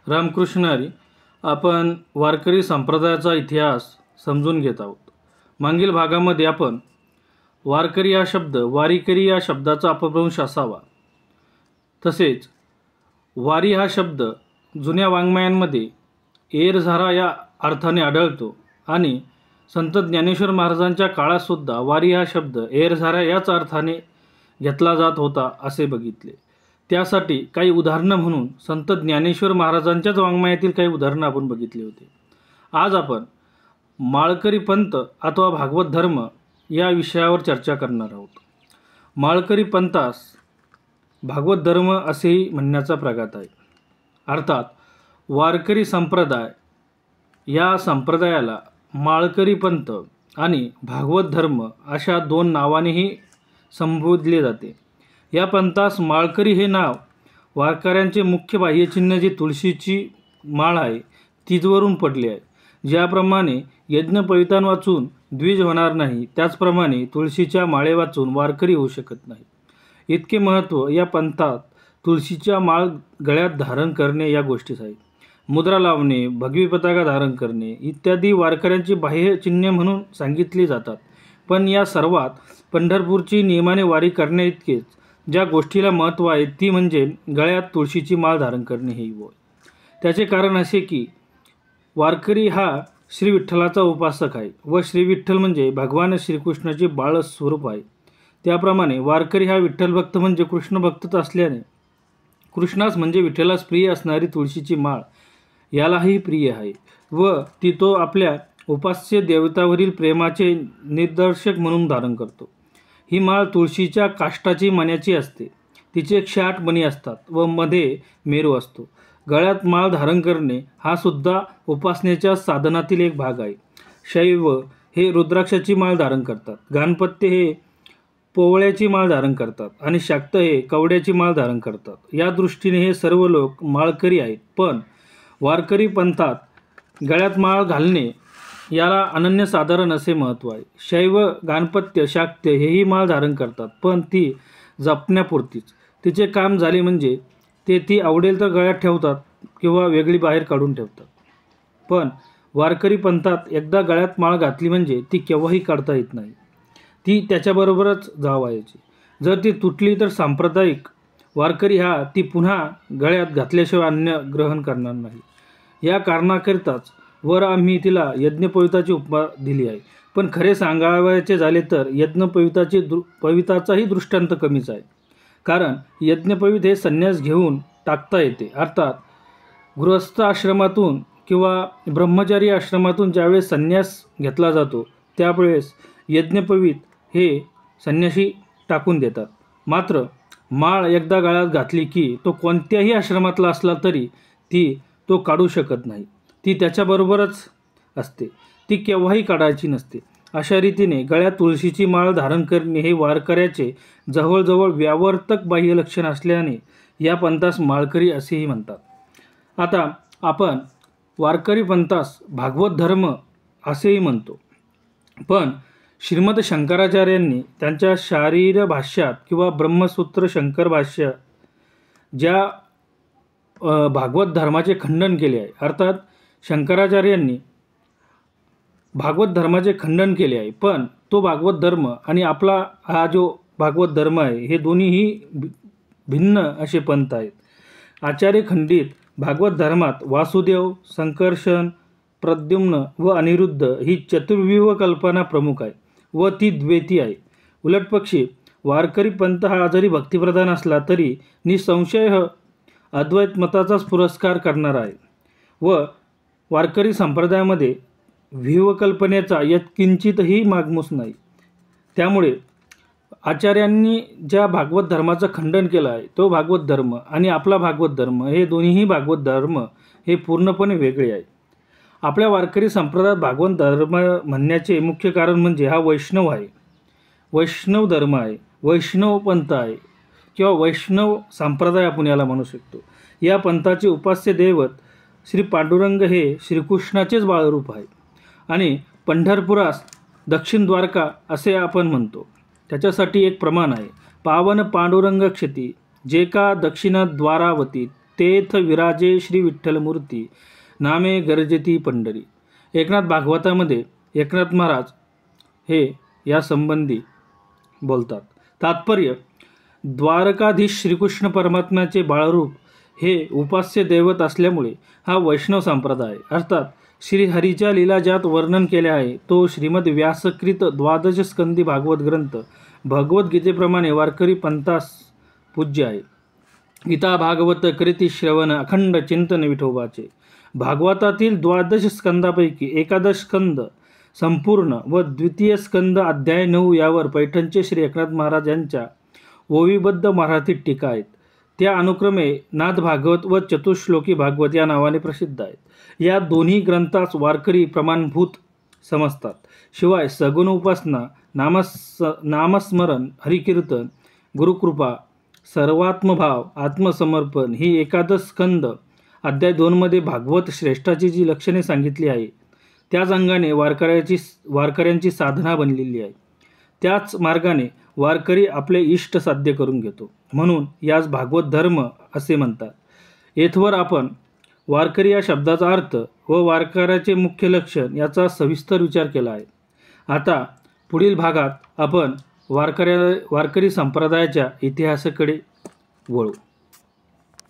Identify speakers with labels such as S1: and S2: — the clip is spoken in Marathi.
S1: रामकृष्ण हरी. आपण वारकरी संप्रदायाचा इतिहास समजून घेत आहोत. मागील भागामध्ये आपण वारकरी हा शब्द वारीकरी या शब्दाचा अपभ्रंश असावा, तसेच वारी हा शब्द जुन्या वाङ्मयांमध्ये एरझारा या अर्थाने आढळतो आणि संत ज्ञानेश्वर महाराजांच्या काळातसुद्धा वारी हा शब्द एरझारा याच अर्थाने घेतला जात होता असे बघितले. त्यासाठी काही उदाहरणं म्हणून संत ज्ञानेश्वर महाराजांच्याच वाङ्मयातील काही उदाहरणं आपण बघितली होती. आज आपण माळकरी पंथ अथवा भागवत धर्म या विषयावर चर्चा करणार आहोत. माळकरी पंथास भागवत धर्म असेही म्हणण्याचा प्रघात आहे. अर्थात वारकरी संप्रदाय या संप्रदायाला माळकरी पंथ आणि भागवत धर्म अशा दोन नावानेही संबोधले जाते. या पंथास माळकरी हे नाव वारकऱ्यांचे मुख्य बाह्यचिन्ह जे तुळशीची माळ आहे तिथवरून पडले आहे. ज्याप्रमाणे यज्ञपवितान वाचून द्विज होणार नाही, त्याचप्रमाणे तुळशीच्या माळे वाचून वारकरी होऊ शकत नाही. इतके महत्त्व या पंथात तुळशीच्या माळ गळ्यात धारण करणे या गोष्टीस आहे. मुद्रा लावणे, भगवी पताका धारण करणे इत्यादी वारकऱ्यांची बाह्य चिन्हे म्हणून सांगितली जातात. पण या सर्वात पंढरपूरची नियमाने वारी करण्याइतकेच ज्या गोष्टीला महत्त्व आहे ती म्हणजे गळ्यात तुळशीची माळ धारण करणे हे होय. त्याचे कारण असे की वारकरी हा श्री विठ्ठलाचा उपासक आहे व श्री विठ्ठल म्हणजे भगवान श्रीकृष्णाचे बाळ स्वरूप आहे. त्याप्रमाणे वारकरी हा विठ्ठल भक्त म्हणजे कृष्ण भक्तच असल्याने कृष्णास म्हणजे विठ्ठलास प्रिय असणारी तुळशीची माळ यालाही प्रिय आहे व ती तो आपल्या उपास्य देवतावरील प्रेमाचे निदर्शक म्हणून धारण करतो. ही माळ तुळशीच्या काष्टाची मण्याची असते. तिचे 108 मणी असतात व मध्ये मेरू असतो. गळ्यात माळ धारण करणे हा सुद्धा उपासनेच्या साधनातील एक भाग आहे. शैव हे रुद्राक्षाची माळ धारण करतात, गाणपत्य हे पोवळ्याची माळ धारण करतात आणि शाक्त हे कवड्याची माळ धारण करतात. या दृष्टीने हे सर्व लोक माळकरी आहेत. पण वारकरी पंथात गळ्यात माळ घालणे याला अनन्यसाधारण असे महत्त्व आहे. शैव, गाणपत्य, शाक्य हेही माळ धारण करतात, पण ती जपण्यापुरतीच. तिचे काम झाले म्हणजे ते ती आवडेल तर गळ्यात ठेवतात किंवा वेगळी बाहेर काढून ठेवतात. पण वारकरी पंथात एकदा गळ्यात माळ घातली म्हणजे ती केव्हाही काढता येत नाही. ती त्याच्याबरोबरच जावायची. जर ती तुटली तर सांप्रदायिक वारकरी हा ती पुन्हा गळ्यात घातल्याशिवाय अन्न ग्रहण करणार नाही. या कारणाकरिताच वर आम्ही तिला यज्ञपविताची उपमा दिली आहे. पण खरे सांगावयाचे झाले तर पविताचाही दृष्टांत कमीच आहे. कारण यज्ञपवित हे संन्यास घेऊन टाकता येते. अर्थात गृहस्थ आश्रमातून किंवा ब्रह्मचारी आश्रमातून ज्यावेळेस संन्यास घेतला जातो त्यावेळेस यज्ञपवित हे संन्यासी टाकून देतात. मात्र माळ एकदा गळ्यात घातली की तो कोणत्याही आश्रमातला असला तरी तो काढू शकत नाही. ती त्याच्याबरोबरच असते, ती केव्हाही काढायची नसते. अशा रीतीने गळ्यात तुळशीची माळ धारण करणे हे वारकऱ्याचे जवळजवळ व्यावर्तक बाह्य लक्षण असल्याने या पंथास माळकरी असेही म्हणतात. आता आपण वारकरी पंथास भागवत धर्म असेही म्हणतो. पण श्रीमद शंकराचार्यांनी त्यांच्या शारीर भाष्यात किंवा ब्रह्मसूत्र शंकर भाष्य ज्या भागवत धर्माचे खंडन केले आहे, अर्थात शंकराचार्यांनी भागवत धर्माचे खंडन केले आहे. पण तो भागवत धर्म आणि आपला हा जो भागवत धर्म आहे हे दोन्हीही भिन्न असे पंथ आहेत. आचार्य खंडित भागवत धर्मात वासुदेव, संकर्षण, प्रद्युम्न व अनिरुद्ध ही चतुर्व्यूह कल्पना प्रमुख आहे व ती द्वैती आहे. उलटपक्षी वारकरी पंथ हा जरी भक्तिप्रधान असला तरी निसंशय अद्वैत मताचाच पुरस्कार करणारा आहे व वारकरी संप्रदायामध्ये व्यूहकल्पनेचा यत्किंचितही मागमूस नाही. त्यामुळे आचार्यांनी ज्या भागवत धर्माचं खंडन केलं आहे तो भागवत धर्म आणि आपला भागवत धर्म हे दोन्हीही भागवत धर्म हे पूर्णपणे वेगळे आहे. आपल्या वारकरी संप्रदायात भागवत धर्म म्हणण्याचे मुख्य कारण म्हणजे हा वैष्णव आहे, वैष्णव धर्म आहे, वैष्णव पंथ आहे किंवा वैष्णव संप्रदाय आपण याला म्हणू शकतो. या पंथाचे उपास्य दैवत श्री पांडुरंग हे श्रीकृष्णाचेच बाळरूप आहे आणि पंढरपुरास दक्षिण द्वारका असे आपण म्हणतो. त्याच्यासाठी एक प्रमाण आहे. पावन पांडुरंग क्षती जे का दक्षिण द्वारावती तेथ विराजे श्री विठ्ठल मूर्ती नामे गर्जती पंढरी. एकनाथ भागवतामध्ये एकनाथ महाराज हे या संबंधी बोलतात. तात्पर्य: द्वारकाधीश श्रीकृष्ण परमात्म्याचे बाळरूप हे उपास्य दैवत असल्यामुळे हा वैष्णव संप्रदाय अर्थात श्रीहरीच्या लीला ज्यात वर्णन केले आहे तो श्रीमद व्यासकृत द्वादश स्कंदी भागवत ग्रंथ भगवद्गीतेप्रमाणे वारकरी पंथास पूज्य आहे. गीता भागवत करीती श्रवण अखंड चिंतन विठोबाचे. भागवतातील द्वादश स्कंदापैकी एकादश स्कंद संपूर्ण व द्वितीय स्कंद अध्याय 9 यावर पैठणचे श्री एकनाथ महाराज यांच्या ओवीबद्ध मराठीत टीका आहेत. त्या अनुक्रमे नाथ भागवत व चतुश्लोकी भागवत या नावाने प्रसिद्ध आहेत. या दोन्ही ग्रंथास वारकरी प्रमाणभूत समजतात. शिवाय सगुण उपासना, नामस्मरण, हरिकीर्तन, गुरुकृपा, सर्वात्मभाव, आत्मसमर्पण ही एकादश स्कंद अध्याय 2 मध्ये भागवत श्रेष्ठाची जी लक्षणे सांगितली आहे त्याच अंगाने वारकऱ्यांची साधना बनलेली आहे. त्याच मार्गाने वारकरी आपले इष्ट साध्य करून घेतो. म्हणून यास भागवत धर्म असे म्हणतात. येथवर आपण वारकरी या शब्दाचा अर्थ व वारकऱ्याचे मुख्य लक्षण याचा सविस्तर विचार केला आहे. आता पुढील भागात आपण वारकरी संप्रदायाच्या इतिहासाकडे वळू.